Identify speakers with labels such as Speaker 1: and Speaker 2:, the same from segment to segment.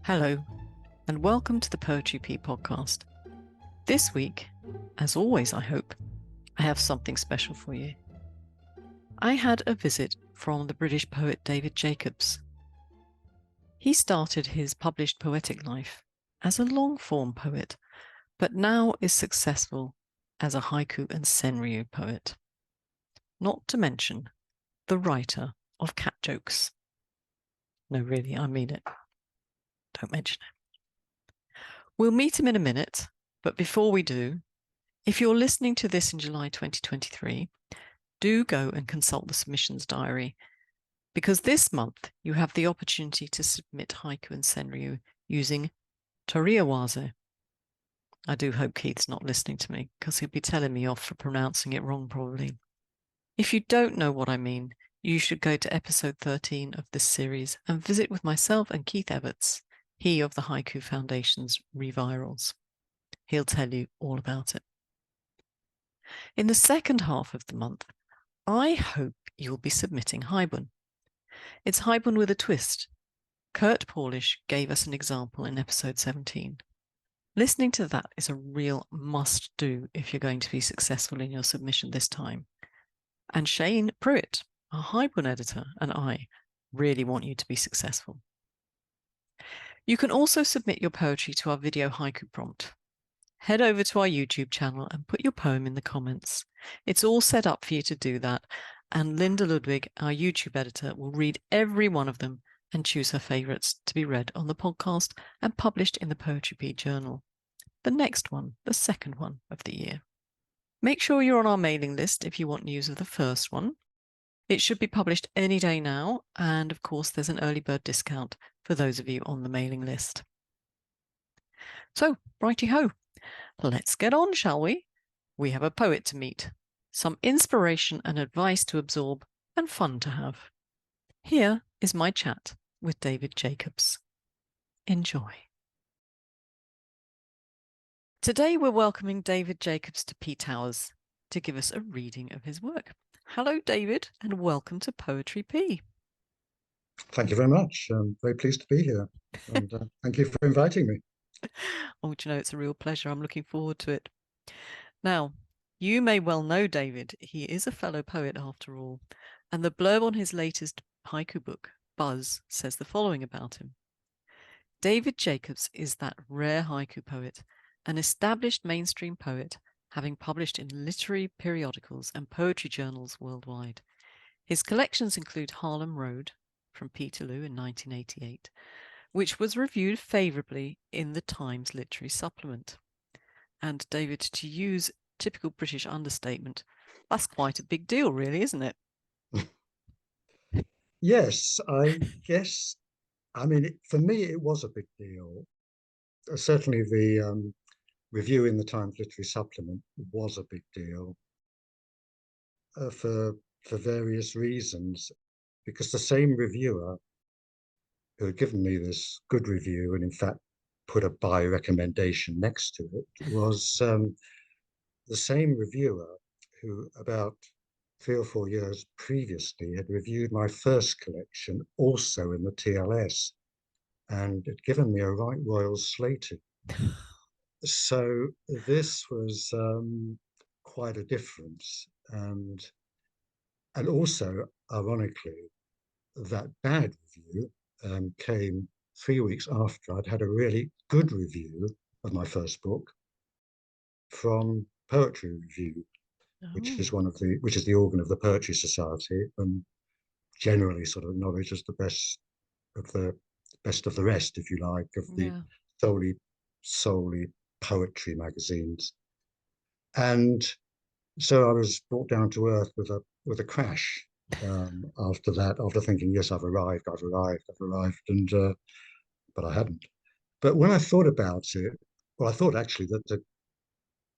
Speaker 1: Hello, and welcome to the Poetry P podcast. This week, as always, I hope, I have something special for you. I had a visit from the British poet David Jacobs. He started his published poetic life as a long-form poet, but now is successful as a haiku and senryu poet. Not to mention the writer of cat jokes. No, really, I mean it. Don't mention it. We'll meet him in a minute, but before we do, if you're listening to this in July 2023, do go and consult the submissions diary, because this month you have the opportunity to submit haiku and senryu using toriawaze. I do hope Keith's not listening to me, because he'll be telling me off for pronouncing it wrong probably. If you don't know what I mean, you should go to episode 13 of this series and visit with myself and Keith Everts, he of the Haiku Foundation's Revirals. He'll tell you all about it. In the second half of the month, I hope you'll be submitting haibun. It's haibun with a twist. Kurt Paulish gave us an example in episode 17. Listening to that is a real must-do if you're going to be successful in your submission this time. And Shane Pruitt, our haibun editor, and I really want you to be successful. You can also submit your poetry to our video haiku prompt. Head over to our YouTube channel and put your poem in the comments. It's all set up for you to do that, and Linda Ludwig, our YouTube editor, will read every one of them and choose her favourites to be read on the podcast and published in the Poetry P Journal. The next one, the second one of the year. Make sure you're on our mailing list if you want news of the first one. It should be published any day now, and of course there's an early bird discount for those of you on the mailing list. So, righty-ho, let's get on, shall we? We have a poet to meet, some inspiration and advice to absorb, and fun to have. Here is my chat with David Jacobs. Enjoy. Today we're welcoming David Jacobs to P Towers to give us a reading of his work. Hello, David, and welcome to Poetry P.
Speaker 2: Thank you very much. I'm very pleased to be here, and thank you for inviting me.
Speaker 1: Oh, do you know, it's a real pleasure. I'm looking forward to it. Now, you may well know David. He is a fellow poet after all, and the blurb on his latest haiku book, Buzz, says the following about him. David Jacobs is that rare haiku poet, an established mainstream poet, having published in literary periodicals and poetry journals worldwide. His collections include Harlem Road from Peterloo in 1988, which was reviewed favourably in the Times Literary Supplement. And David, to use typical British understatement, that's quite a big deal, really, isn't it?
Speaker 2: Yes, I guess. I mean, for me, it was a big deal. Certainly, the review in the Times Literary Supplement was a big deal for various reasons, because the same reviewer who had given me this good review and, in fact, put a buy recommendation next to it was the same reviewer who, about 3 or 4 years previously, had reviewed my first collection, also in the TLS, and had given me a right royal slating. So this was quite a difference. And also, ironically, that bad review came 3 weeks after I'd had a really good review of my first book from Poetry Review, which is the organ of the Poetry Society, and generally sort of acknowledged as the best of the rest, if you like, of the solely poetry magazines. And so I was brought down to earth with a crash after that, after thinking, yes, I've arrived, and but I hadn't. But when I thought about it, well, I thought actually that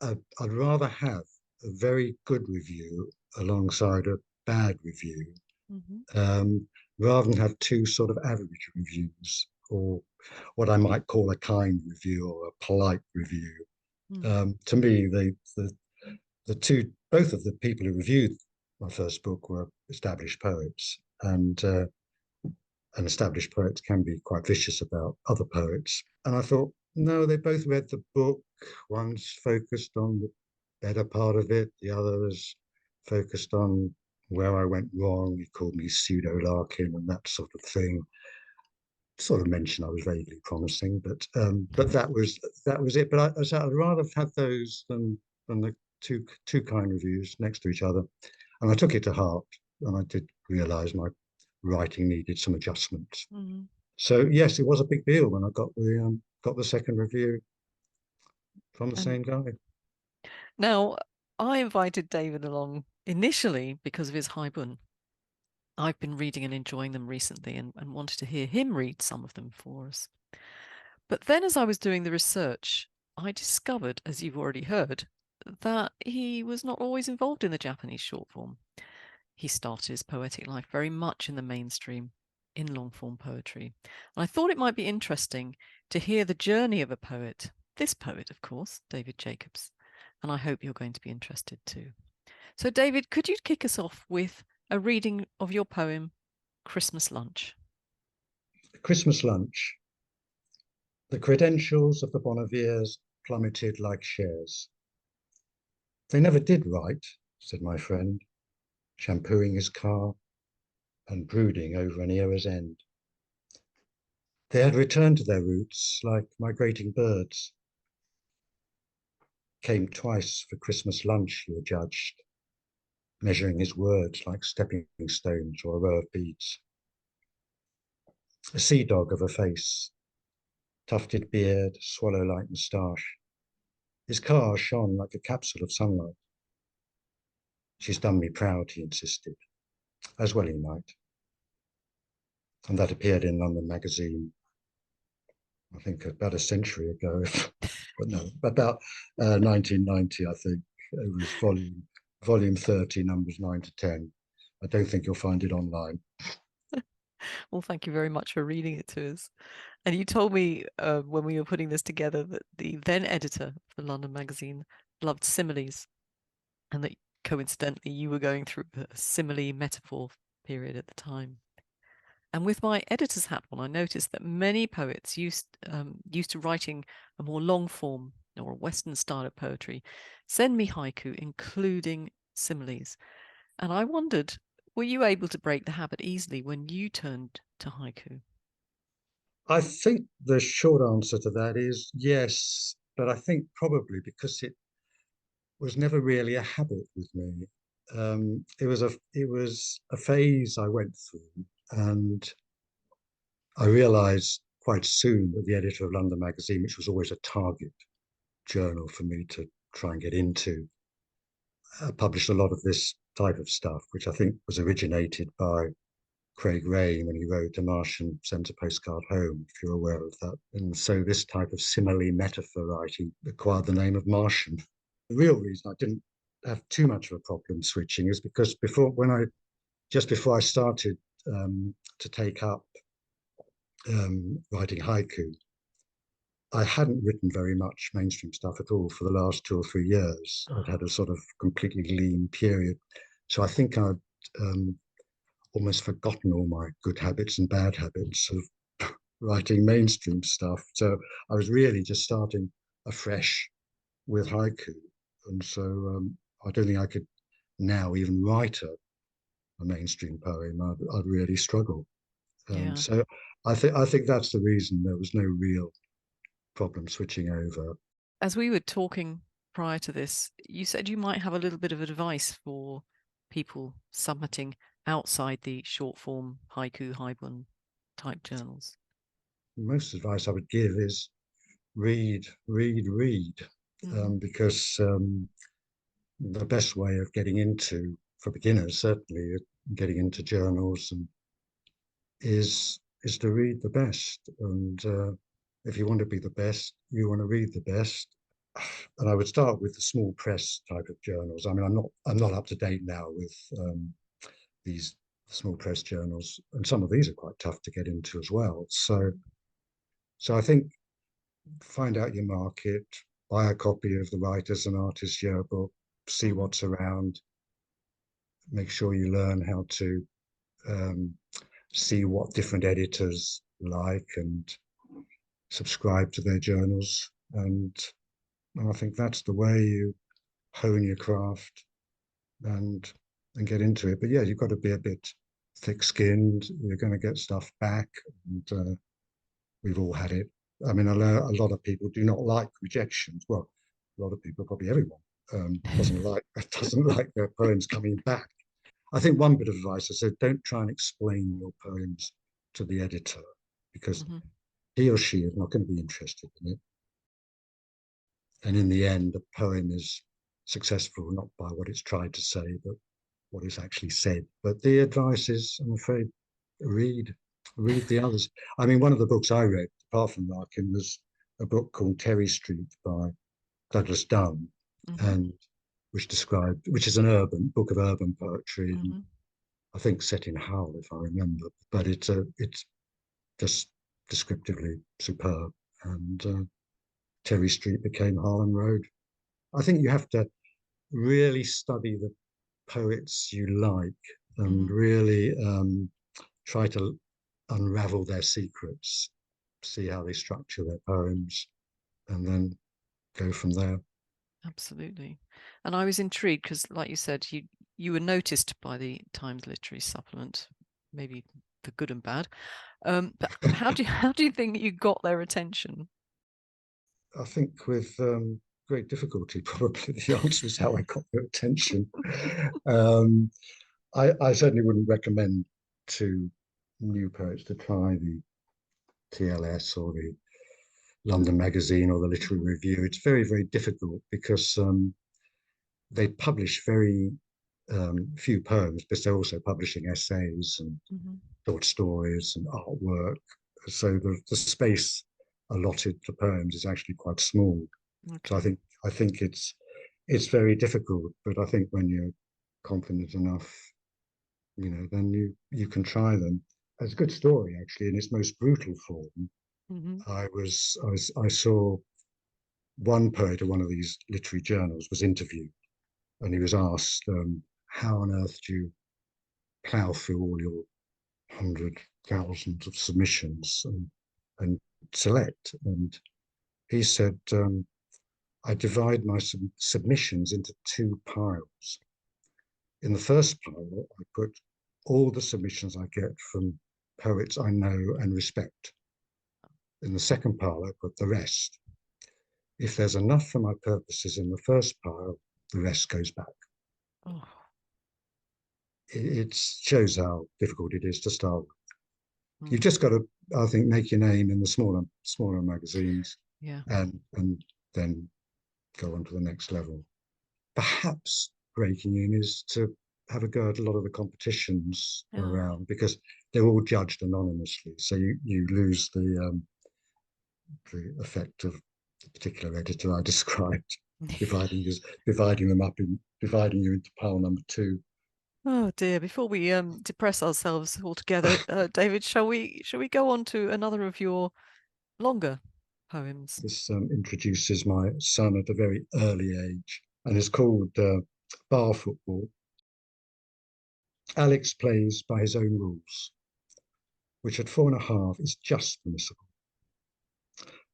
Speaker 2: I'd rather have a very good review alongside a bad review, rather than have two sort of average reviews, or what I might call a kind review or a polite review. To me, both of the people who reviewed my first book were established poets, and and established poets can be quite vicious about other poets. And I thought, no, they both read the book. One's focused on the better part of it, the other is focused on where I went wrong. He called me pseudo Larkin and that sort of thing. Sort of mentioned I was vaguely promising, but that was it. But I'd rather have had those than the two kind reviews next to each other, and I took it to heart, and I did realise my writing needed some adjustments.
Speaker 1: Mm.
Speaker 2: So yes, it was a big deal when I got the second review from the
Speaker 1: And
Speaker 2: same guy.
Speaker 1: now I invited David along initially because of his haibun. I've been reading and enjoying them recently and wanted to hear him read some of them for us. But then as I was doing the research, I discovered, as you've already heard, that he was not always involved in the Japanese short form. He started his poetic life very much in the mainstream, in long form poetry. And I thought it might be interesting to hear the journey of a poet, this poet, of course, David Jacobs. And I hope you're going to be interested too. So, David, could you kick us off with a reading of your poem, Christmas Lunch?
Speaker 2: Christmas lunch. The credentials of the Bonneviers plummeted like shares. They never did write, said my friend, shampooing his car and brooding over an era's end. They had returned to their roots like migrating birds. Came twice for Christmas lunch, he adjudged, measuring his words like stepping stones or a row of beads. A sea dog of a face, tufted beard, swallow-like moustache. His car shone like a capsule of sunlight. She's done me proud, he insisted, as well he might. And that appeared in London Magazine, I think about a century ago, but no, about 1990, I think. It was volume 30, numbers 9 to 10. I don't think you'll find it online.
Speaker 1: Well, thank you very much for reading it to us. And you told me when we were putting this together that the then editor for London Magazine loved similes, and that coincidentally you were going through a simile metaphor period at the time. And with my editor's hat on, I noticed that many poets used to writing a more long form or a Western style of poetry send me haiku, including similes. And I wondered, were you able to break the habit easily when you turned to haiku?
Speaker 2: I think the short answer to that is yes, but I think probably because it was never really a habit with me. It was a phase I went through, and I realised quite soon that the editor of London Magazine, which was always a target journal for me to try and get into, published a lot of this type of stuff, which I think was originated by Craig Raine when he wrote A Martian Sent a Postcard Home, if you're aware of that. And so this type of simile metaphor writing acquired the name of Martian. The real reason I didn't have too much of a problem switching is because just before I started to take up writing haiku, I hadn't written very much mainstream stuff at all for the last 2 or 3 years. I'd had a sort of completely lean period. So I think I'd almost forgotten all my good habits and bad habits of writing mainstream stuff. So I was really just starting afresh with haiku. And so I don't think I could now even write a mainstream poem. I'd really struggle.
Speaker 1: Yeah.
Speaker 2: So I think that's the reason there was no real problem switching over.
Speaker 1: As we were talking prior to this, you said you might have a little bit of advice for people submitting outside the short form haiku, haibun type journals.
Speaker 2: Most advice I would give is read,
Speaker 1: Mm.
Speaker 2: because the best way of getting into, for beginners certainly, getting into journals and is to read the best. And if you want to be the best, you want to read the best. And I would start with the small press type of journals. I mean, I'm not up to date now with these small press journals, and some of these are quite tough to get into as well. So I think find out your market, buy a copy of the Writers and Artists Yearbook, see what's around, make sure you learn how to um, see what different editors like and subscribe to their journals. And I think that's the way you hone your craft and get into it. But yeah, you've got to be a bit thick-skinned. You're going to get stuff back, and we've all had it. I mean, a lot of people do not like rejections. Well, a lot of people, probably everyone, doesn't like doesn't like their poems coming back. I think one bit of advice I said, don't try and explain your poems to the editor because
Speaker 1: Mm-hmm.
Speaker 2: he or she is not going to be interested in it. And in the end, the poem is successful not by what it's tried to say, but what is actually said. But the advice is, I'm afraid, read, read the others. I mean, one of the books I read, apart from Larkin, was a book called Terry Street by Douglas Dunn,
Speaker 1: Mm-hmm.
Speaker 2: and which is an urban book of urban poetry, and
Speaker 1: Mm-hmm.
Speaker 2: I think set in Hull, if I remember. But it's just descriptively superb. And Terry Street became Harlan Road. I think you have to really study the poets you like and
Speaker 1: Mm-hmm.
Speaker 2: really try to unravel their secrets, see how they structure their poems, and then go from there.
Speaker 1: Absolutely. And I was intrigued because, like you said, you were noticed by the Times Literary Supplement, maybe for good and bad. But how do you think you got their attention?
Speaker 2: I think with great difficulty, probably the answer is how I got their attention. Um, I certainly wouldn't recommend to new poets to try the TLS or the London Magazine or the Literary
Speaker 1: Mm-hmm.
Speaker 2: Review. It's very, very difficult because they publish very few poems, but they're also publishing essays and
Speaker 1: Mm-hmm.
Speaker 2: short stories and artwork. So the space allotted to poems is actually quite small. So
Speaker 1: Okay.
Speaker 2: I think it's very difficult. But I think when you're confident enough, then you can try them. It's a good story actually in its most brutal form.
Speaker 1: Mm-hmm.
Speaker 2: I saw one poet of one of these literary journals was interviewed, and he was asked, "How on earth do you plough through all your hundred thousands of submissions and select?" And he said, "I divide my submissions into two piles. In the first pile, I put all the submissions I get from poets I know and respect. In the second pile, I put the rest. If there's enough for my purposes in the first pile, the rest goes back."
Speaker 1: Oh.
Speaker 2: It shows how difficult it is to start. You've
Speaker 1: Mm.
Speaker 2: just got to, I think, make your name in the smaller magazines,
Speaker 1: Yeah.
Speaker 2: and then go on to the next level. Perhaps breaking in is to have a go at a lot of the competitions
Speaker 1: Oh.
Speaker 2: around because they're all judged anonymously, so you lose the effect of the particular editor I described, dividing you into pile number two.
Speaker 1: Oh dear. Before we depress ourselves altogether, David, shall we go on to another of your longer poems?
Speaker 2: This introduces my son at a very early age and is called Bar Football. Alex plays by his own rules, which at 4.5 is just permissible.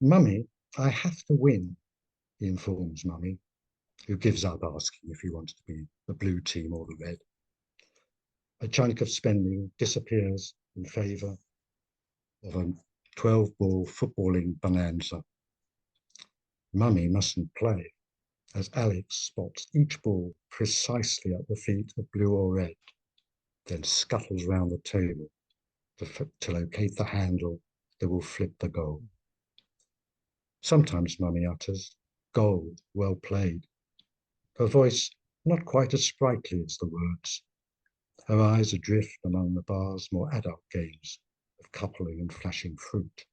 Speaker 2: Mummy, I have to win, he informs Mummy, who gives up asking if he wants to be the blue team or the red. A chunk of spending disappears in favour of a 12-ball footballing bonanza. Mummy mustn't play, as Alex spots each ball precisely at the feet of blue or red, then scuttles round the table to locate the handle that will flip the goal. Sometimes Mummy utters, "Goal, well played," her voice not quite as sprightly as the words. Her eyes adrift among the bar's more adult games of coupling and flashing fruit.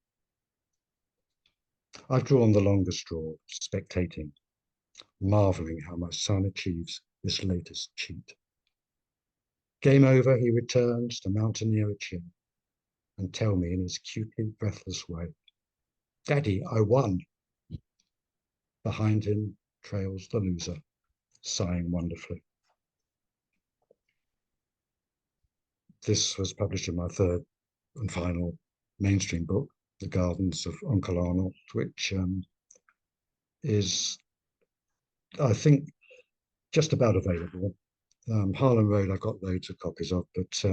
Speaker 2: I've drawn the longer straw, spectating, marvelling how my son achieves this latest cheat. Game over, he returns to mountaineer a chair and tell me in his cutely breathless way, "Daddy, I won." Behind him trails the loser, sighing wonderfully. this was published in my third and final mainstream book, The Gardens of Uncle Arnold, which is, I think, just about available. Harlan Road, I got loads of copies of, but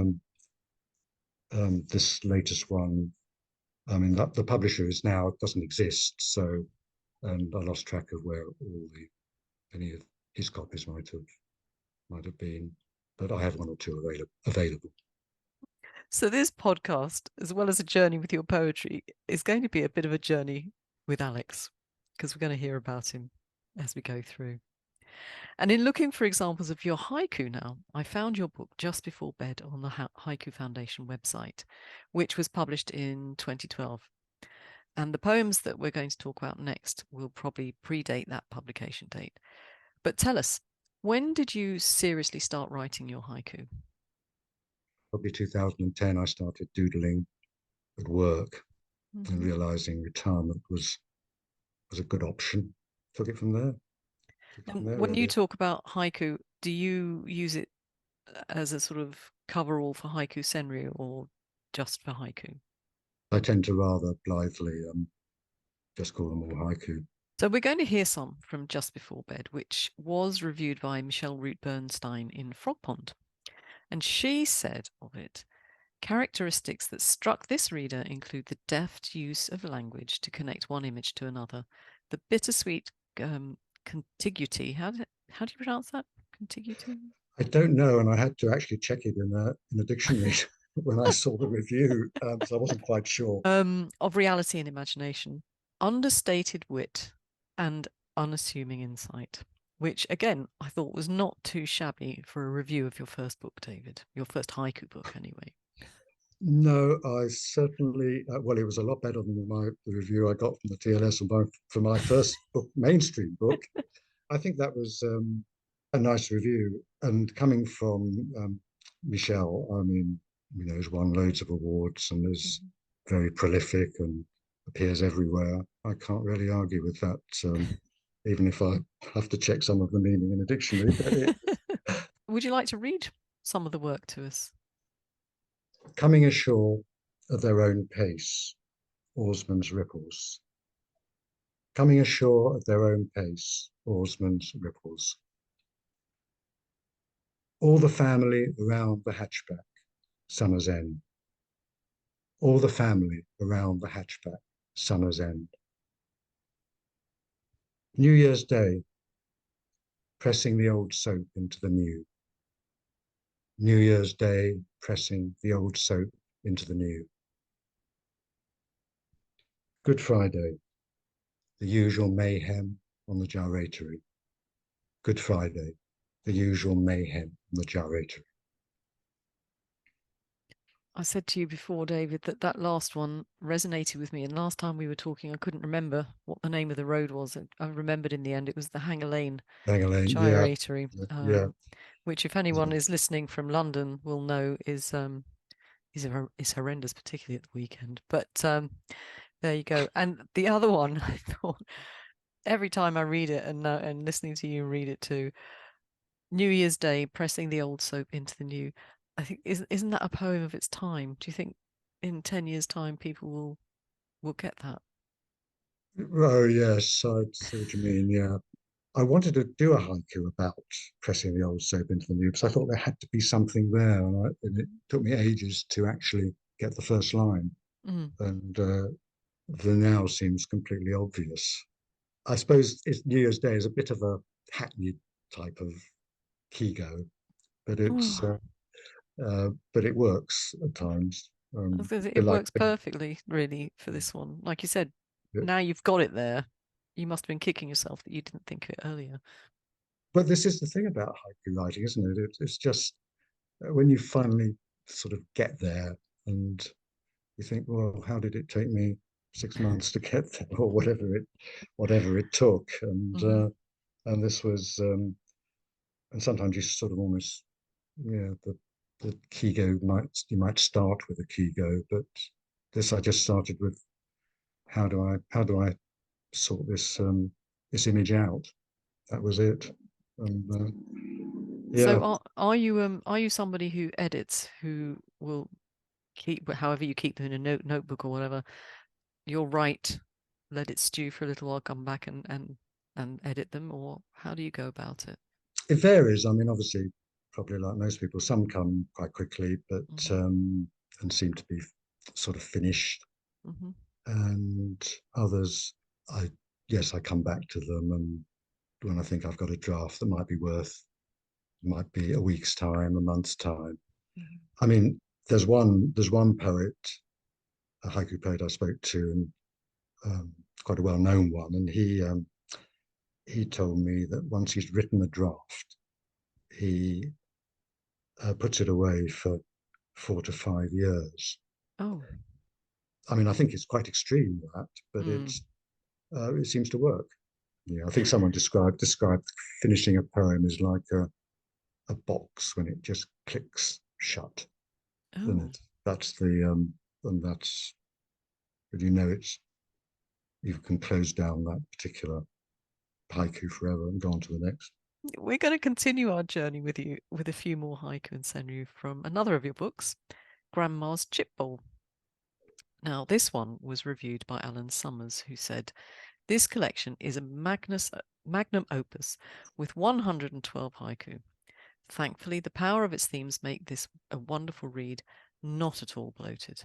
Speaker 2: this latest one, I mean, the publisher is now doesn't exist, so and I lost track of where any of his copies might have been, but I have one or two available.
Speaker 1: So this podcast, as well as a journey with your poetry, is going to be a bit of a journey with Alex, because we're going to hear about him as we go through. And in looking for examples of your haiku now, I found your book Just Before Bed on the Haiku Foundation website, which was published in 2012. And the poems that we're going to talk about next will probably predate that publication date. But tell us, when did you seriously start writing your haiku?
Speaker 2: Probably 2010, I started doodling at work and realizing retirement was a good option. Took it from there.
Speaker 1: And when you
Speaker 2: Really.
Speaker 1: talk about haiku, do you use it as a sort of coverall for haiku senryu or just for haiku?
Speaker 2: I tend to rather blithely just call them all haiku.
Speaker 1: So we're going to hear some from Just Before Bed, which was reviewed by Michelle Root Bernstein in Frog Pond. And she said of it, characteristics that struck this reader include the deft use of language to connect one image to another, the bittersweet contiguity. How do you pronounce that? Contiguity?
Speaker 2: I don't know, and I had to actually check it in a dictionary when I saw the review, so I wasn't quite sure.
Speaker 1: Of reality and imagination, understated wit, and unassuming insight, which again I thought was not too shabby for a review of your first book, David. Your first haiku book, anyway.
Speaker 2: No, I certainly, well, it was a lot better than the review I got from the TLS for my first book, mainstream book. I think that was a nice review. And coming from Michelle, I mean, he's won loads of awards and is very prolific and appears everywhere. I can't really argue with that, even if I have to check some of the meaning in a dictionary. But
Speaker 1: Would you like to read some of the work to us?
Speaker 2: coming ashore at their own pace, oarsmen's ripples. Coming ashore at their own pace, oarsmen's ripples. All the family around the hatchback, summer's end. All the family around the hatchback, summer's end. New Year's Day, pressing the old soap into the new. New Year's Day, pressing the old soap into the new. Good Friday, the usual mayhem on the gyratory. Good Friday, the usual mayhem on the gyratory.
Speaker 1: I said to you before, David, that last one resonated with me. And last time we were talking, I couldn't remember what the name of the road was. I remembered in the end it was the Hanger Lane gyratory,
Speaker 2: yeah.
Speaker 1: which, if anyone is listening from London, will know is horrendous, particularly at the weekend. But there you go. And the other one, I thought every time I read it and listening to you read it too, New Year's Day, pressing the old soap into the new. I think isn't that a poem of its time? Do you think in 10 years' time people will get that?
Speaker 2: Oh, yes, I see what you mean. Yeah. I wanted to do a haiku about pressing the old soap into the new because I thought there had to be something there. And it took me ages to actually get the first line.
Speaker 1: Mm.
Speaker 2: And the now seems completely obvious. I suppose New Year's Day is a bit of a hackneyed type of Kigo, but but it works at times.
Speaker 1: It works perfectly, really, for this one. Like you said, now you've got it there. You must have been kicking yourself that you didn't think of it earlier.
Speaker 2: But this is the thing about haiku writing, isn't it? It's just when you finally sort of get there and you think, well, how did it take me 6 months to get there, or whatever it took, and this was, and sometimes you sort of almost, yeah, the Kigo you might start with a Kigo, but this I just started with how do I sort this image out? That was it, and
Speaker 1: So
Speaker 2: Yeah,
Speaker 1: are you somebody who edits, who will keep, however you keep them in a notebook or whatever, you'll write, let it stew for a little while, come back and edit them, or how do you go about it?
Speaker 2: it varies. I mean, obviously, probably like most people, some come quite quickly, but
Speaker 1: Mm-hmm.
Speaker 2: and seem to be sort of finished,
Speaker 1: Mm-hmm.
Speaker 2: and others, I yes, I come back to them, and when I think I've got a draft that might be a week's time, a month's time.
Speaker 1: Mm-hmm.
Speaker 2: I mean, there's one poet, a haiku poet I spoke to, and quite a well-known one, and he told me that once he's written a draft, he puts it away for 4 to 5 years.
Speaker 1: Oh.
Speaker 2: I mean, I think it's quite extreme that, but
Speaker 1: Mm.
Speaker 2: it seems to work. Yeah, I think someone described finishing a poem as like a box when it just clicks shut, isn't
Speaker 1: Oh.
Speaker 2: it? That's the and that's when you know it's you can close down that particular haiku forever and go on to the next.
Speaker 1: We're going to continue our journey with you with a few more haiku and senryu from another of your books, Grandma's Chip Bowl. Now, this one was reviewed by Alan Summers, who said, this collection is a magnum opus with 112 haiku. Thankfully, the power of its themes make this a wonderful read, not at all bloated.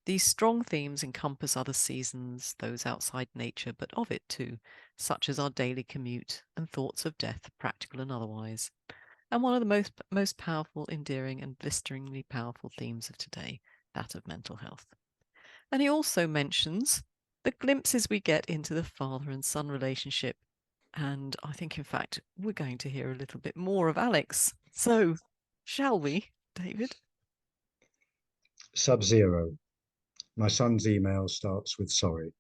Speaker 1: These strong themes encompass other seasons, those outside nature, but of it too, such as our daily commute and thoughts of death, practical and otherwise. And one of the most powerful, endearing, and blisteringly powerful themes of today, that of mental health. And he also mentions the glimpses we get into the father and son relationship. And I think, in fact, we're going to hear a little bit more of Alex. So, shall we, David?
Speaker 2: Sub-Zero. My son's email starts with sorry.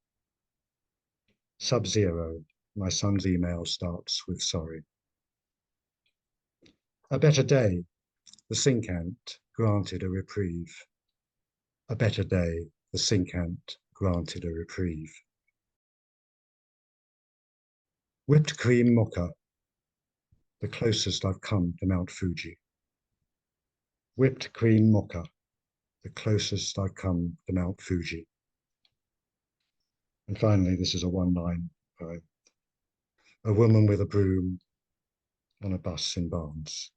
Speaker 2: Sub-Zero. My son's email starts with sorry. A better day. The sink ant granted a reprieve. A better day. The sink ant granted a reprieve. Whipped cream mocha. The closest I've come to Mount Fuji. Whipped cream mocha. The closest I've come to Mount Fuji. And finally, this is a one-line poem. A woman with a broom on a bus in Barnes.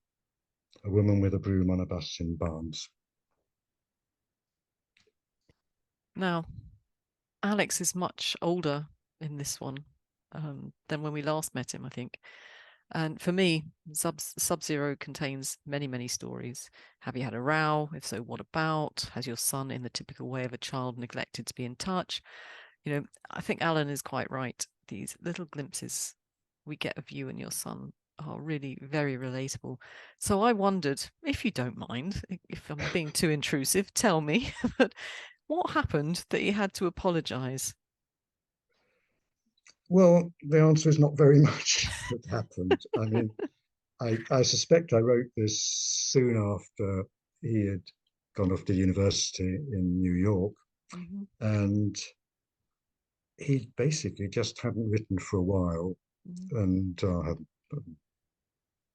Speaker 2: A woman with a broom on a bus in Barnes.
Speaker 1: Now, Alex is much older in this one than when we last met him, I think. And for me, Sub-Zero contains many, many stories. Have you had a row? If so, what about? Has your son, in the typical way of a child, neglected to be in touch? You know, I think Alan is quite right. These little glimpses we get of you and your son are really very relatable. So I wondered, if you don't mind, if I'm being too intrusive, tell me, but what happened that you had to apologize?
Speaker 2: Well, the answer is not very much that happened. I mean, I suspect I wrote this soon after he had gone off to university in New York,
Speaker 1: Mm-hmm.
Speaker 2: and he basically just hadn't written for a while,
Speaker 1: Mm-hmm.
Speaker 2: and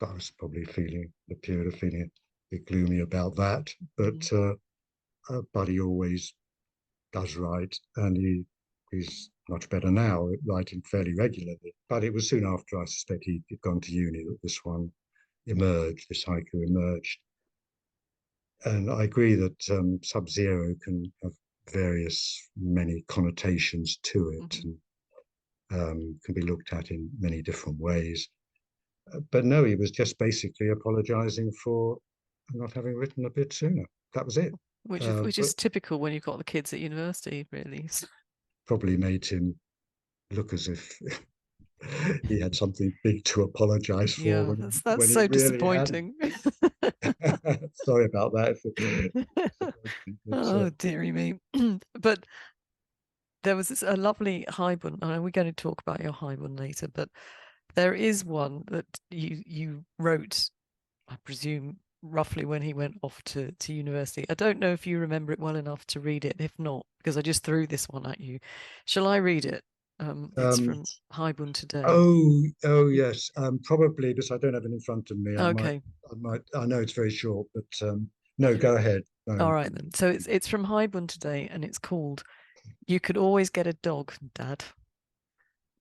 Speaker 2: I was probably feeling the period of feeling a bit gloomy about that.
Speaker 1: Mm-hmm.
Speaker 2: But he always does write, and he's much better now at writing fairly regularly. But it was soon after I suspect he'd gone to uni that this one emerged, this haiku emerged. And I agree that Sub-Zero can have many connotations to it,
Speaker 1: Mm-hmm.
Speaker 2: and can be looked at in many different ways. But no, he was just basically apologizing for not having written a bit sooner. That was it.
Speaker 1: Which
Speaker 2: But
Speaker 1: is typical when you've got the kids at university, really.
Speaker 2: probably made him look as if he had something big to apologize for
Speaker 1: Yeah, that's
Speaker 2: when he
Speaker 1: so
Speaker 2: really hadn't.
Speaker 1: disappointing.
Speaker 2: Sorry about that. But,
Speaker 1: Oh, dearie me. But there was a lovely haibun. I know we're going to talk about your haibun later, but there is one that you wrote, I presume, roughly when he went off to university. I don't know if you remember it well enough to read it. If not, because I just threw this one at you. Shall I read it? It's
Speaker 2: Um,
Speaker 1: from Haibun today.
Speaker 2: oh yes. Probably, because I don't have it in front of me.
Speaker 1: Okay.
Speaker 2: I know it's very short, but no, go ahead.
Speaker 1: All
Speaker 2: No.
Speaker 1: right then. So it's from Haibun today, and it's called "You Could Always Get a Dog, Dad."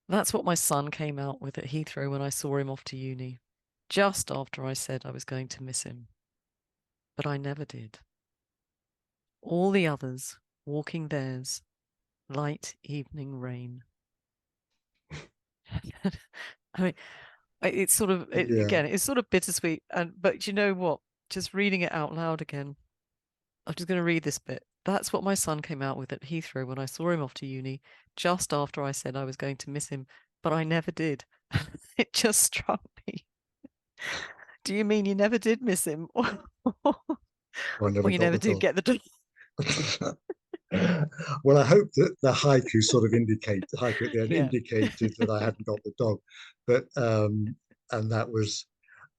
Speaker 1: That's what my son came out with at Heathrow when I saw him off to uni, just after I said I was going to miss him. But I never did. All the others walking theirs, light evening rain. I mean, it's sort of
Speaker 2: Yeah.
Speaker 1: again, it's sort of bittersweet. And but you know what? Just reading it out loud again. I'm just going to read this bit. That's what my son came out with at Heathrow when I saw him off to uni, just after I said I was going to miss him, but I never did. It just struck me. Do you mean you never did miss him?
Speaker 2: I
Speaker 1: Or
Speaker 2: never
Speaker 1: you
Speaker 2: got
Speaker 1: never
Speaker 2: the
Speaker 1: did get the dog?
Speaker 2: dog. Well, I hope that the haiku sort of the haiku at the end
Speaker 1: Yeah.
Speaker 2: indicated that I hadn't got the dog, but and that was,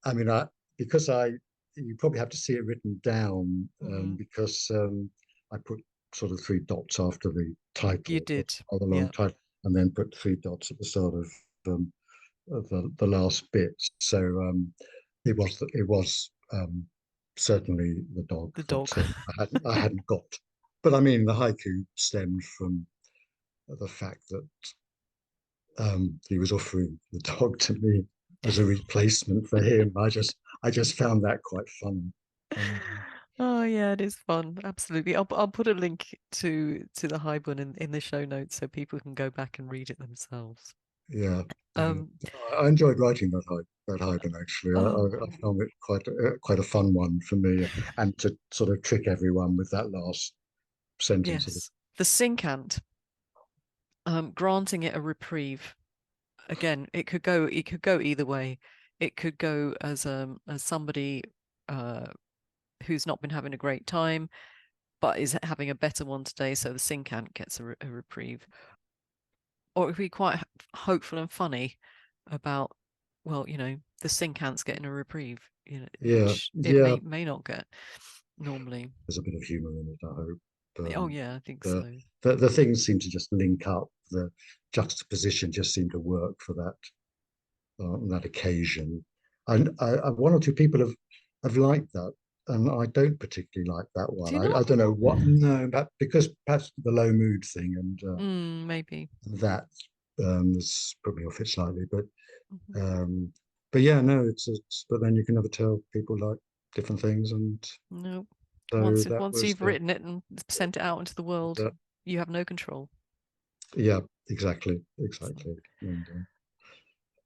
Speaker 2: I mean, because you probably have to see it written down
Speaker 1: Mm,
Speaker 2: because I put sort of three dots after the
Speaker 1: you
Speaker 2: title,
Speaker 1: did.
Speaker 2: of the long
Speaker 1: Yeah.
Speaker 2: title, and then put three dots at the start of the last bit. So it was certainly the dog
Speaker 1: The dog.
Speaker 2: that I hadn't got. But I mean, the haiku stemmed from the fact that he was offering the dog to me as a replacement for him. I just found that quite funny. Um,
Speaker 1: Oh yeah, it is fun. Absolutely. I'll put a link to the Haibun in the show notes so people can go back and read it themselves.
Speaker 2: yeah, yeah.
Speaker 1: Um,
Speaker 2: I enjoyed writing that Haibun actually.
Speaker 1: oh,
Speaker 2: I found it quite a fun one for me, and to sort of trick everyone with that last sentence of it.
Speaker 1: yes. The Syncant, granting it a reprieve. Again, it could go either way. It could go as somebody who's not been having a great time, but is having a better one today, so the Syncant gets a reprieve. Or it could be quite hopeful and funny about, well, the Syncant's getting a reprieve,
Speaker 2: Yeah,
Speaker 1: which it
Speaker 2: yeah.
Speaker 1: may not get normally.
Speaker 2: There's a bit of humour in it, I hope.
Speaker 1: Oh yeah, I think
Speaker 2: The,
Speaker 1: so.
Speaker 2: the things seem to just link up. The juxtaposition just seemed to work for that occasion. And one or two people have liked that, and I don't particularly like that
Speaker 1: Do
Speaker 2: one.
Speaker 1: you not?
Speaker 2: I don't know what. No, but because perhaps the low mood thing and
Speaker 1: Maybe.
Speaker 2: that is probably off it slightly.
Speaker 1: Mhm.
Speaker 2: Um, but yeah, no, it's. But then you can never tell. People like different things, and
Speaker 1: No.
Speaker 2: so
Speaker 1: Once
Speaker 2: that
Speaker 1: once
Speaker 2: was
Speaker 1: you've written it and sent it out into the world,
Speaker 2: the
Speaker 1: you have no control.
Speaker 2: yeah, exactly,
Speaker 1: So,
Speaker 2: exactly. And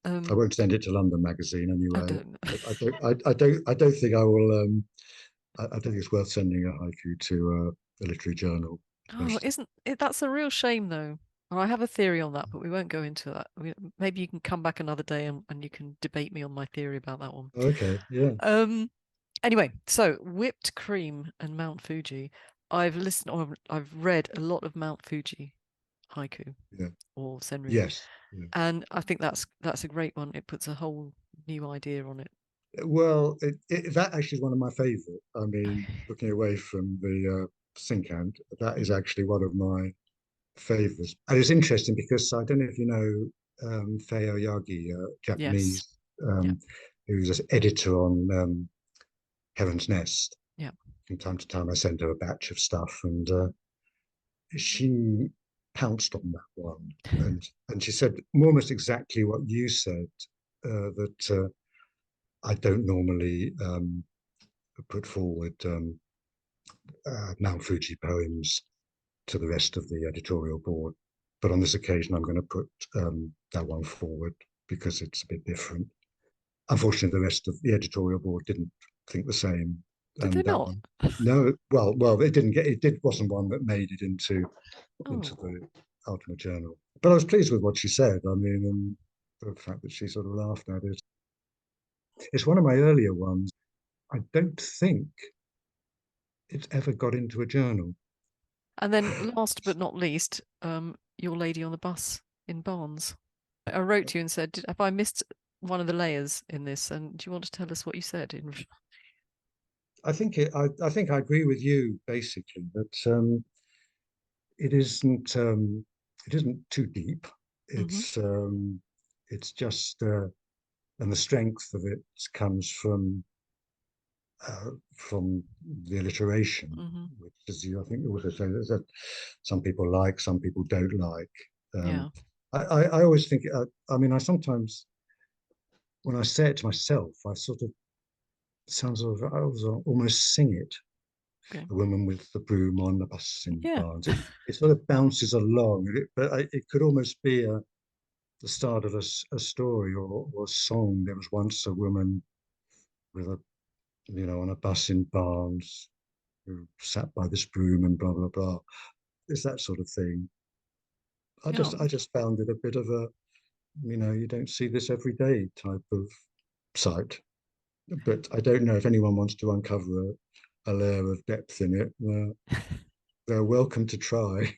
Speaker 2: I
Speaker 1: um,
Speaker 2: won't send it to London Magazine
Speaker 1: I
Speaker 2: anyway.
Speaker 1: don't know.
Speaker 2: I don't think I will. I don't think it's worth sending a haiku to a literary journal. It's
Speaker 1: Oh,
Speaker 2: best.
Speaker 1: isn't it? That's a real shame, though. Well, I have a theory on that, but we won't go into that. Maybe you can come back another day and you can debate me on my theory about that one.
Speaker 2: Okay, yeah,
Speaker 1: Um, anyway, so whipped cream and Mount Fuji. I've listened or I've read a lot of Mount Fuji haiku
Speaker 2: yeah,
Speaker 1: or senryu,
Speaker 2: yes, yeah.
Speaker 1: and I think that's a great one. It puts a whole new idea on it.
Speaker 2: Well, that actually is one of my favorite. I mean, looking away from the Sinkhand, that is
Speaker 1: Mhm.
Speaker 2: actually one of my favorites. And it's interesting because I don't know if you know Feo Yagi,
Speaker 1: Yes.
Speaker 2: Japanese,
Speaker 1: Yeah.
Speaker 2: who's an editor on Heaven's Nest.
Speaker 1: Yeah.
Speaker 2: From time to time, I send her a batch of stuff, and she pounced on that one, and she said almost exactly what you said, that I don't normally put forward Mount Fuji poems to the rest of the editorial board, but on this occasion, I'm going to put that one forward because it's a bit different. Unfortunately, the rest of the editorial board didn't think the same,
Speaker 1: Did they
Speaker 2: and that
Speaker 1: not?
Speaker 2: one, no, well, it didn't get, it did wasn't one that made it into
Speaker 1: Oh.
Speaker 2: the Ultimate Journal. But I was pleased with what she said. I mean, the fact that she sort of laughed at it. It's one of my earlier ones. I don't think it's ever got into a journal.
Speaker 1: And then last but not least, your lady on the bus in Barnes. I wrote to you and said, have I missed one of the layers in this? And do you want to tell us what you said?
Speaker 2: I think I agree with you basically that it isn't too deep.
Speaker 1: Mm-hmm.
Speaker 2: It's just and the strength of it comes from the alliteration,
Speaker 1: Mm-hmm.
Speaker 2: which is, I think, you also say that some people like, some people don't like. Um,
Speaker 1: Yeah.
Speaker 2: I always think, I mean, I sometimes, when I say it to myself, I sort of sounds of, I was almost sing it.
Speaker 1: Okay.
Speaker 2: The woman with the broom on the bus in
Speaker 1: Yeah.
Speaker 2: Barnes. It sort of bounces along, but it could almost be the start of a story or a song. There was once a woman with on a bus in Barnes who sat by this broom and blah blah blah. It's that sort of thing.
Speaker 1: Yeah.
Speaker 2: I just found it a bit of a, you don't see this every day type of site. But I don't know if anyone wants to uncover a layer of depth in it. They're welcome to try.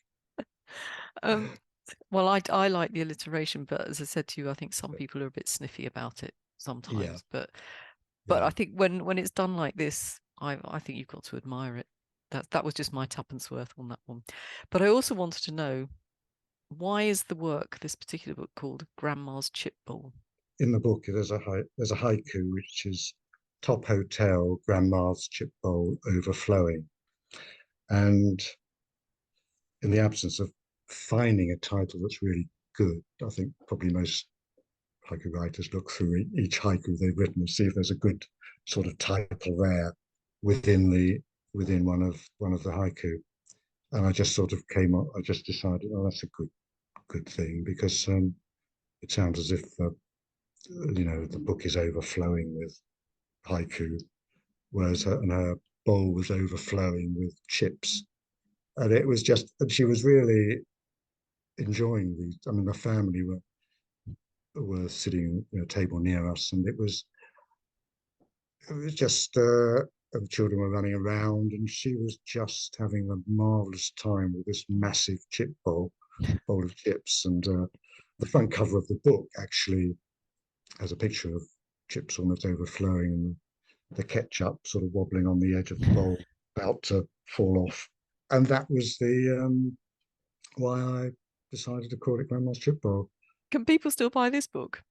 Speaker 1: Um, well, I like the alliteration, but as I said to you, I think some people are a bit sniffy about it
Speaker 2: Yeah,
Speaker 1: sometimes. But
Speaker 2: yeah.
Speaker 1: I think when it's done like this, I think you've got to admire it. That was just my tuppence worth on that one. But I also wanted to know, why is the work, this particular book, called Grandma's Chip Bowl?
Speaker 2: In the book, there's a haiku which is top hotel, grandma's chip bowl overflowing. And in the absence of finding a title that's really good, I think probably most haiku writers look through each haiku they've written and see if there's a good sort of title there within one of the haiku. And I just sort of came up. I just decided, oh, that's a good thing because it sounds as if the book is overflowing with haiku, whereas her bowl was overflowing with chips. And it was just, and she was really enjoying these. I mean, the family were sitting at a table near us, and it was just the children were running around, and she was just having a marvelous time with this massive bowl of chips. And the front cover of the book actually has a picture of chips almost overflowing and the ketchup sort of wobbling on the edge of the bowl, about to fall off. And that was the why I decided to call it Grandma's Chip Bowl.
Speaker 1: Can people still buy this book?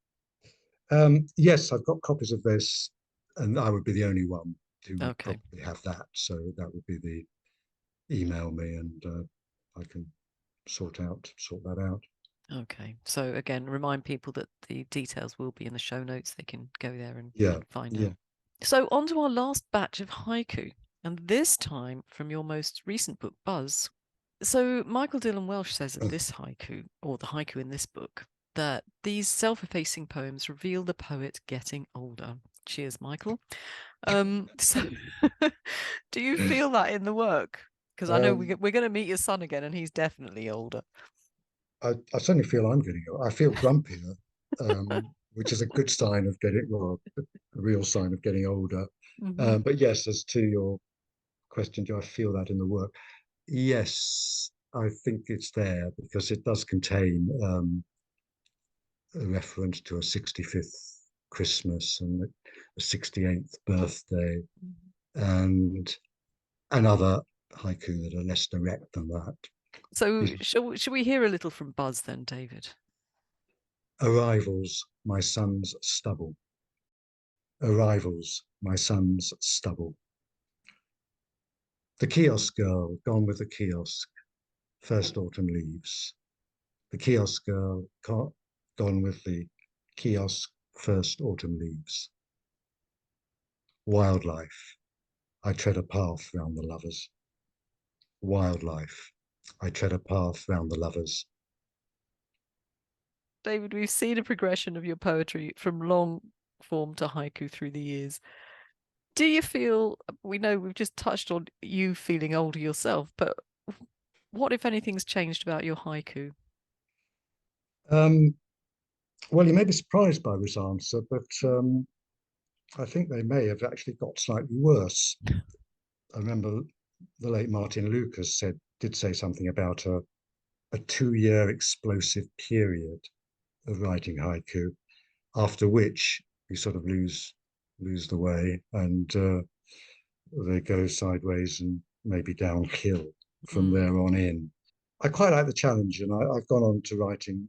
Speaker 2: Yes, I've got copies of this, and I would be the only one who would
Speaker 1: Okay.
Speaker 2: probably have that. So that would be the email me, and I can sort that out.
Speaker 1: Okay. So again, remind people that the details will be in the show notes. They can go there
Speaker 2: Yeah,
Speaker 1: and find
Speaker 2: yeah.
Speaker 1: out. So on to our last batch of haiku, and this time from your most recent book, Buzz. So Michael Dillon Welsh says of this haiku, or the haiku in this book, that these self-effacing poems reveal the poet getting older. Cheers, Michael. So do you feel that in the work? Because I know
Speaker 2: Um,
Speaker 1: we're going to meet your son again, and he's definitely older.
Speaker 2: I certainly feel I'm getting I feel grumpier, which is a good sign of a real sign of getting older.
Speaker 1: Hmm.
Speaker 2: But yes, as to your question, do I feel that in the work? Yes, I think it's there because it does contain a reference to a 65th Christmas and a 68th birthday and another haiku that are less direct than that.
Speaker 1: So shall we hear a little from Buzz then, David?
Speaker 2: Arrivals, my son's stubble. Arrivals, my son's stubble. The kiosk girl, gone with the kiosk, first autumn leaves. The kiosk girl, gone with the kiosk, first autumn leaves. Wildlife, I tread a path round the lovers. Wildlife, I tread a path round the lovers.
Speaker 1: David, we've seen a progression of your poetry from long form to haiku through the years. Do you feel, we know we've just touched on you feeling older yourself, but what, if anything's changed about your haiku?
Speaker 2: Um, well, you may be surprised by this answer, but I think they may have actually got slightly worse. I remember the late Martin Lucas did say something about a 2 year explosive period of writing haiku, after which you sort of lose the way and they go sideways and maybe downhill from
Speaker 1: Mm.
Speaker 2: there on in. I quite like the challenge, and I've gone on to writing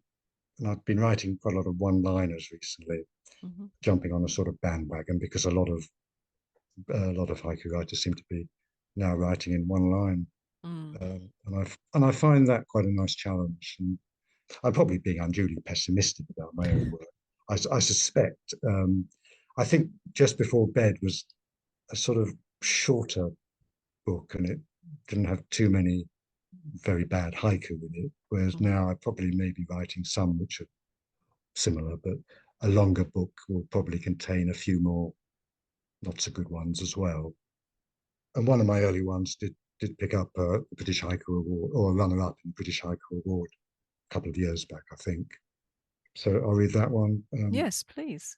Speaker 2: and I've been writing quite a lot of one-liners recently,
Speaker 1: Hmm.
Speaker 2: jumping on a sort of bandwagon because a lot of haiku writers seem to be now writing in one line,
Speaker 1: Mm.
Speaker 2: and I find that quite a nice challenge. And I'm probably being unduly pessimistic about my own work. I suspect. I think Just Before Bed was a sort of shorter book, and it didn't have too many very bad haiku in it. Whereas
Speaker 1: Mm.
Speaker 2: now I probably may be writing some which are similar, but a longer book will probably contain a few more not so good ones as well. And one of my early ones did pick up a British Haiku Award, or a runner-up in the British Haiku Award a couple of years back, I think. So I'll read that one.
Speaker 1: Yes, please.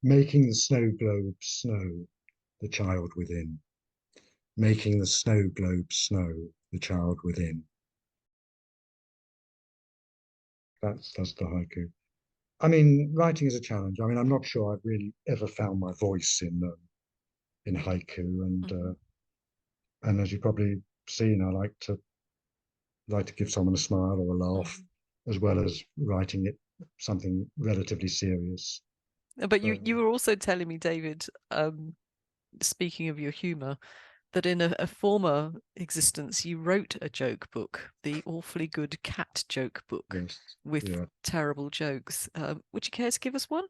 Speaker 2: Making the snow globe snow, the child within. Making the snow globe snow, the child within. That's the haiku. I mean, writing is a challenge. I mean, I'm not sure I've really ever found my voice in haiku,
Speaker 1: Hmm.
Speaker 2: and as you've probably seen, I like to give someone a smile or a laugh,
Speaker 1: Hmm.
Speaker 2: as well as writing it something relatively serious.
Speaker 1: But you
Speaker 2: Um,
Speaker 1: were also telling me, David, speaking of your humor, that in a former existence you wrote a joke book, the Awfully Good Cat Joke Book,
Speaker 2: yes,
Speaker 1: with
Speaker 2: yeah,
Speaker 1: terrible jokes. Would you care to give us one?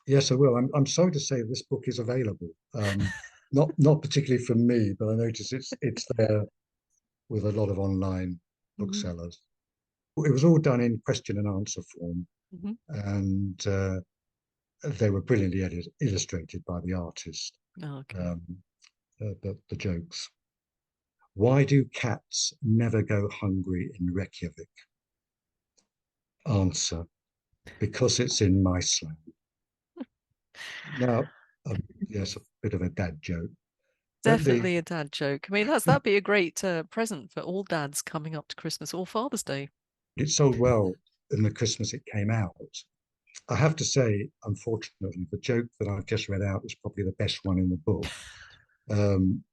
Speaker 2: yes, I will. I'm sorry to say this book is available. Not particularly from me, but I notice it's there with a lot of online
Speaker 1: Hmm.
Speaker 2: booksellers. It was all done in question and answer form,
Speaker 1: Hmm.
Speaker 2: and they were brilliantly illustrated by the artist.
Speaker 1: Oh, okay.
Speaker 2: Um, the jokes. Why do cats never go hungry in Reykjavik? Answer: because it's in Miceland. Now, yes, a bit of a dad joke, but the
Speaker 1: Definitely a dad joke. I mean, that'd be a great present for all dads coming up to Christmas or Father's Day.
Speaker 2: it sold well in the Christmas it came out. I have to say, unfortunately, the joke that I've just read out is probably the best one in the book.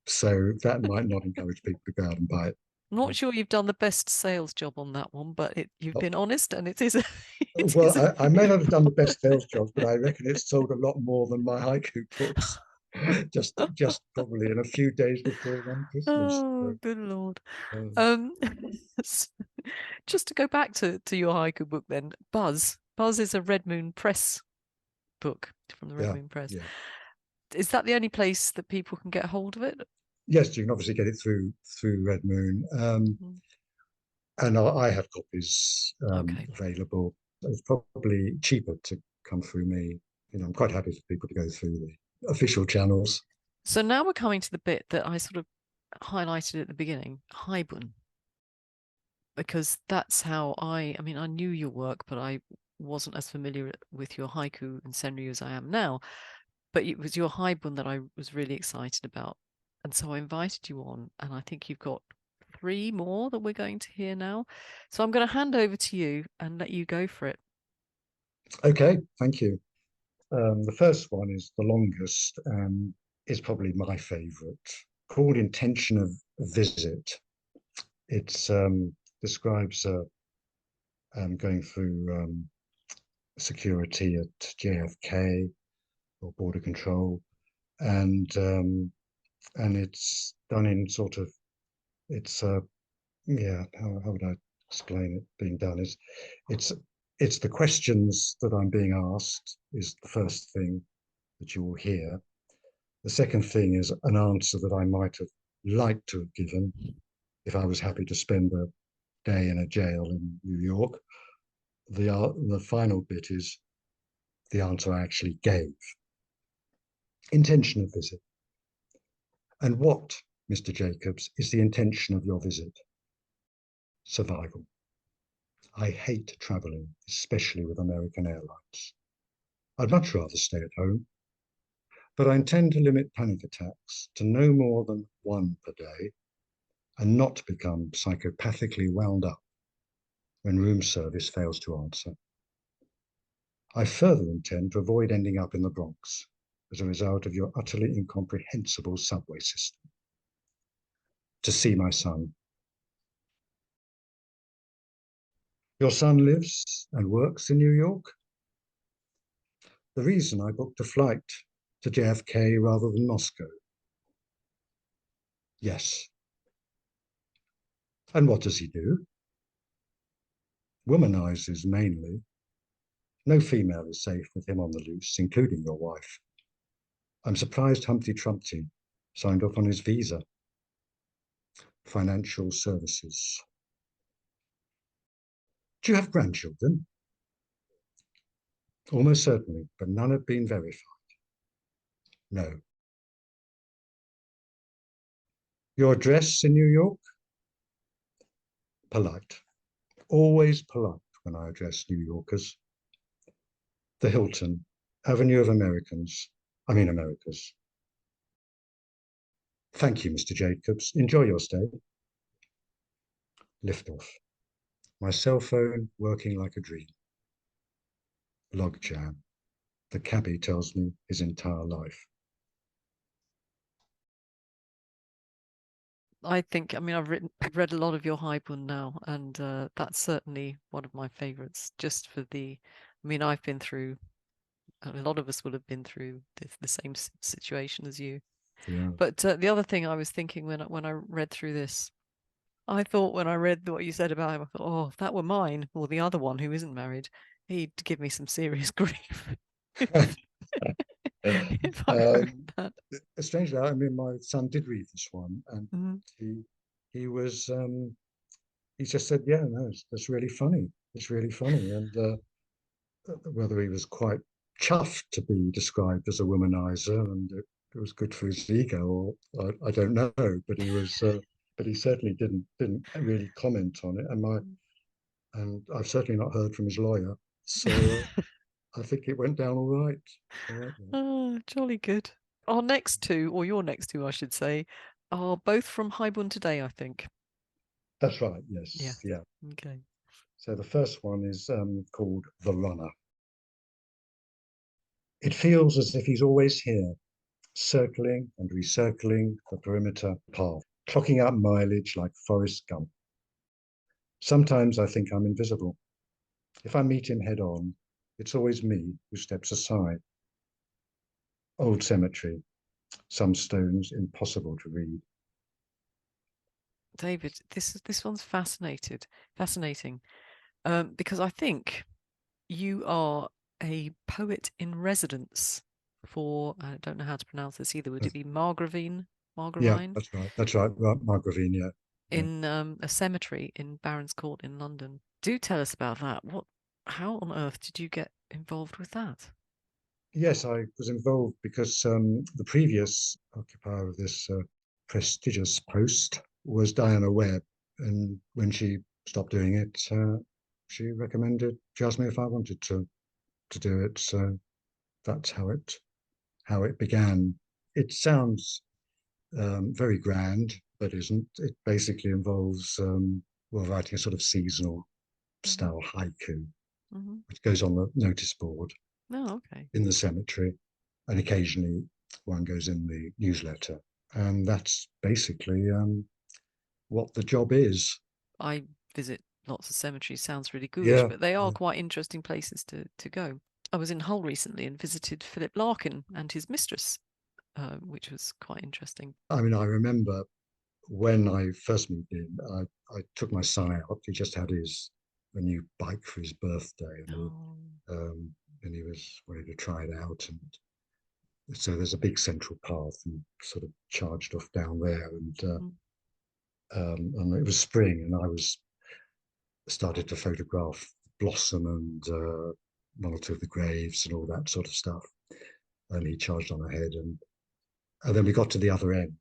Speaker 2: So that might not encourage people to go out and buy it.
Speaker 1: I'm not sure you've done the best sales job on that one, but you've
Speaker 2: Uh,
Speaker 1: been honest, and it is a, it
Speaker 2: Well,
Speaker 1: is a
Speaker 2: I may
Speaker 1: very.
Speaker 2: not have done the best sales jobs, but I reckon it's sold a lot more than my haiku books. Just probably in a few days before one Christmas.
Speaker 1: Oh, good Lord.
Speaker 2: Um,
Speaker 1: Um, s- just to go back to your haiku book then, Buzz. Buzz is a Red Moon Press book from the Red
Speaker 2: yeah,
Speaker 1: Moon Press.
Speaker 2: yeah.
Speaker 1: Is that the only place that people can get hold of it?
Speaker 2: Yes, you can obviously get it through Red Moon,
Speaker 1: Mm.
Speaker 2: and I have copies
Speaker 1: Okay.
Speaker 2: available. It's probably cheaper to come through me. I'm quite happy for people to go through the official channels.
Speaker 1: So now we're coming to the bit that I sort of highlighted at the beginning, haibun, because that's how I mean, I knew your work, but I wasn't as familiar with your haiku and senryu as I am now. But it was your haibun that I was really excited about. And so I invited you on, and I think you've got three more that we're going to hear now. So I'm going to hand over to you and let you go for it.
Speaker 2: Okay, thank you. The first one is the longest and is probably my favorite, called Intention of Visit. It describes going through security at JFK or border control, and it's done in sort of it's yeah, how would I explain it being done is it's it's the questions that I'm being asked is the first thing that you will hear. The second thing is an answer that I might have liked to have given if I was happy to spend a day in a jail in New York. The final bit is the answer I actually gave. Intention of visit. And what, Mr. Jacobs, is the intention of your visit? Survival. I hate traveling, especially with American Airlines. I'd much rather stay at home, but I intend to limit panic attacks to no more than one per day and not become psychopathically wound up when room service fails to answer. I further intend to avoid ending up in the Bronx as a result of your utterly incomprehensible subway system. To see my son. Your son lives and works in New York? The reason I booked a flight to JFK rather than Moscow. Yes. And what does he do? Womanizes mainly. No female is safe with him on the loose, including your wife. I'm surprised Humpty Trumpty signed off on his visa. Financial services. Do you have grandchildren? Almost certainly, but none have been verified. No. Your address in New York? Polite. Always polite when I address New Yorkers. The Hilton, Avenue of Americans. I mean Americas. Thank you, Mr. Jacobs. Enjoy your stay. Liftoff. My cell phone working like a dream. Logjam. The cabbie tells me his entire life.
Speaker 1: I think, I mean, I've read a lot of your haibun now, and that's certainly one of my favorites. Just for I mean, I've been through, a lot of us will have been through the same situation as you.
Speaker 2: Yeah.
Speaker 1: But the other thing I was thinking when I read through this, I thought when I read what you said about him, I thought, oh, if that were mine or the other one who isn't married, he'd give me some serious grief if I wrote
Speaker 2: um,
Speaker 1: that.
Speaker 2: Strangely, I mean, my son did read this one, and
Speaker 1: Mhm.
Speaker 2: he was he just said, "Yeah, no, that's really funny. It's really funny." And whether he was quite chuffed to be described as a womanizer and it was good for his ego, or I don't know, but he was, but he certainly didn't really comment on it. And I've certainly not heard from his lawyer, so I think it went down all right. All right.
Speaker 1: Oh, jolly good. Our next two, or your next two, I should say, are both from Haibun Today, I think.
Speaker 2: That's right.
Speaker 1: Yeah.
Speaker 2: Yes. Yeah.
Speaker 1: Okay.
Speaker 2: So the first one is called The Runner. It feels as if he's always here, circling and recircling the perimeter path, clocking out mileage like Forrest Gump. Sometimes I think I'm invisible. If I meet him head on, it's always me who steps aside. Old cemetery, some stones impossible to read.
Speaker 1: David, this one's fascinating, because I think you are a poet in residence for, I don't know how to pronounce this either. Would it be
Speaker 2: Yeah,
Speaker 1: Margravine,
Speaker 2: that's right. That's right. Margravine, yeah. Yeah.
Speaker 1: in a cemetery in Barons Court in London? Do tell us about that. How on earth did you get involved with that?
Speaker 2: Yes, I was involved because the previous occupier of this prestigious post was Diana Webb, and when she stopped doing it, she asked me if I wanted to do it. So that's how it began. It sounds very grand, but isn't. It basically involves well, writing a sort of seasonal
Speaker 1: Hmm.
Speaker 2: style haiku,
Speaker 1: Hmm.
Speaker 2: which goes on the notice board
Speaker 1: Oh, okay.
Speaker 2: in the cemetery, and occasionally one goes in the newsletter. And that's basically what the job is.
Speaker 1: I visit lots of cemeteries. Sounds really ghoulish,
Speaker 2: Yeah,
Speaker 1: but they are
Speaker 2: yeah.
Speaker 1: quite interesting places to go. I was in Hull recently and visited Philip Larkin and his mistress, which was quite interesting.
Speaker 2: I mean, I remember when I first moved in, I took my son out. He just had a new bike for his birthday,
Speaker 1: Oh.
Speaker 2: and he was ready to try it out. And so there's a big central path, and sort of charged off down there.
Speaker 1: Mhm.
Speaker 2: And it was spring, and I was started to photograph blossom and one or two of the graves and all that sort of stuff. And he charged on ahead, and then we got to the other end,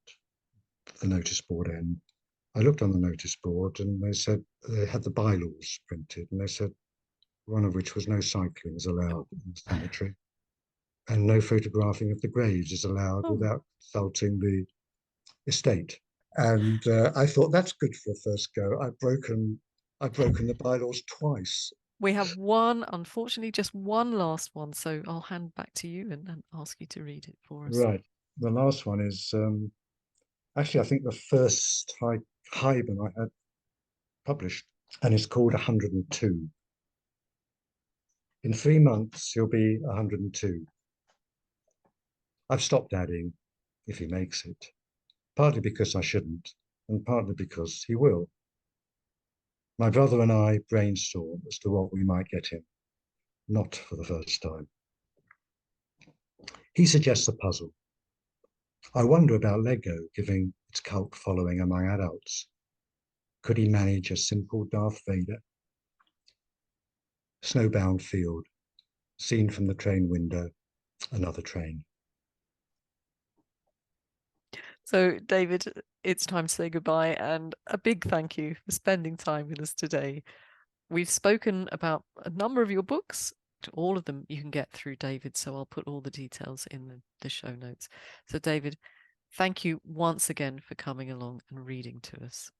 Speaker 2: the notice board end. I looked on the notice board, and they said they had the bylaws printed, and they said one of which was no cycling is allowed
Speaker 1: Oh.
Speaker 2: in the cemetery, and no photographing of the graves is allowed
Speaker 1: Oh.
Speaker 2: without consulting the estate. And I thought that's good for a first go. I've broken the bylaws twice.
Speaker 1: We have one, unfortunately, just one last one. So I'll hand back to you and ask you to read it for us.
Speaker 2: Right. The last one is actually I think the first haibun I had published. and is called 102. In 3 months, he'll be 102. I've stopped adding, if he makes it, partly because I shouldn't, and partly because he will. My brother and I brainstorm as to what we might get him, not for the first time. He suggests a puzzle. I wonder about Lego giving its cult following among adults. Could he manage a simple Darth Vader? Snowbound field, seen from the train window, another train.
Speaker 1: So, David, it's time to say goodbye, and a big thank you for spending time with us today. We've spoken about a number of your books. All of them you can get through David, so I'll put all the details in the show notes. So, David, thank you once again for coming along and reading to us.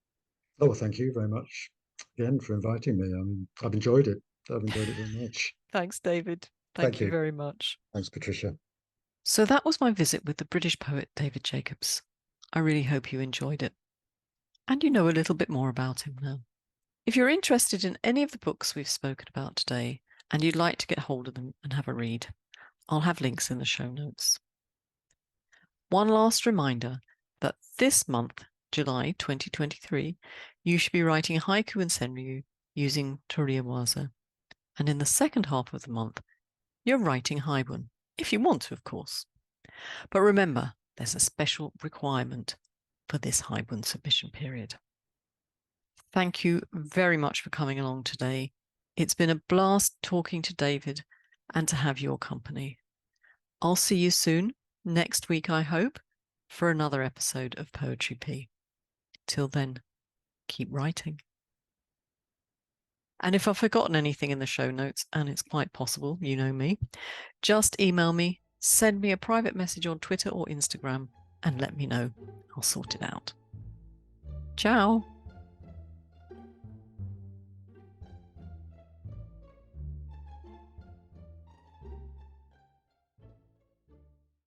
Speaker 2: Oh, well, thank you very much again for inviting me. I mean, I've enjoyed it. I've enjoyed it very much.
Speaker 1: Thanks, David.
Speaker 2: Thank
Speaker 1: Thank you
Speaker 2: you.
Speaker 1: very much.
Speaker 2: Thanks, Patricia.
Speaker 1: So that was my visit with the British poet David Jacobs. I really hope you enjoyed it. And you know a little bit more about him now. If you're interested in any of the books we've spoken about today, and you'd like to get hold of them and have a read, I'll have links in the show notes. One last reminder that this month, July 2023, you should be writing haiku and senryu using Toriawaza. And in the second half of the month, you're writing haibun, if you want to, of course. But remember, there's a special requirement for this haibun submission period. Thank you very much for coming along today. It's been a blast talking to David and to have your company. I'll see you soon, next week, I hope, for another episode of Poetry P. Till then, keep writing. And if I've forgotten anything in the show notes, and it's quite possible, you know me, just email me, send me a private message on Twitter or Instagram, and let me know. I'll sort it out. Ciao.